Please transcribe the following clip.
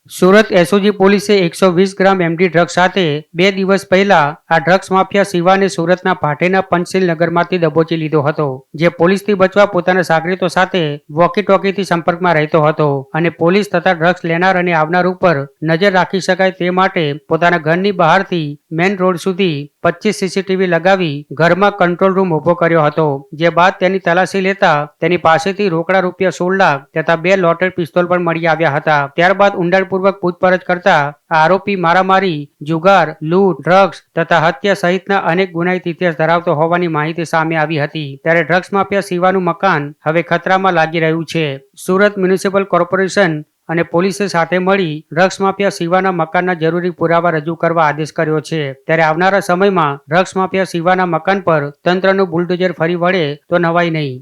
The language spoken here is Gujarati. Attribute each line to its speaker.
Speaker 1: સુરત એસઓજી પોલીસે 120 ગ્રામ એમડી ડ્રગ્સ સાથે 2 દિવસ પહેલા આ ડ્રગ્સ માફિયા શિવાને સુરતના ભાટેના પંચશીલ નગરમાંથી દબોચી લીધો હતો, જે પોલીસથી બચવા પોતાના સાગરીતો સાથે વોકી ટોકીથી સંપર્કમાં રહેતો હતો અને પોલીસ તથા ડ્રગ્સ લેનાર અને આવનાર ઉપર નજર રાખી શકાય તે માટે પોતાના ઘરની બહારથી મેઇન રોડ સુધી 25 સીસીટીવી લગાવી ઘરમાં કંટ્રોલ રૂમ ઉભો કર્યો હતો, જે બાદ તેની તલાશી લેતા તેની પાસેથી રોકડા રૂપિયા 16 લાખ તથા 2 લોટેડ પિસ્તોલ પણ મળી આવ્યા હતા। ત્યારબાદ ઊંડાણપૂર્વક પૂછપરછ કરતા આરોપી મારામારી, જુગાર, લૂંટ, ડ્રગ્સ તથા હત્યા સહિતના અનેક ગુનાહિત ઇતિહાસ ધરાવતો હોવાની માહિતી સામે આવી હતી। ત્યારે ડ્રગ્સ માફિયા શિવાનું મકાન હવે ખતરામાં લાગી રહ્યું છે। સુરત મ્યુનિસિપલ કોર્પોરેશન અને પોલીસે સાથે મળી ડ્રગ્સ માફિયા શિવાના મકાનના જરૂરી પુરાવા રજૂ કરવા આદેશ કર્યો છે। ત્યારે આવનારા સમયમાં ડ્રગ્સ માફિયા શિવાના મકાન પર તંત્રનું બુલડોઝર ફરી વળે તો નવાઈ નહીં।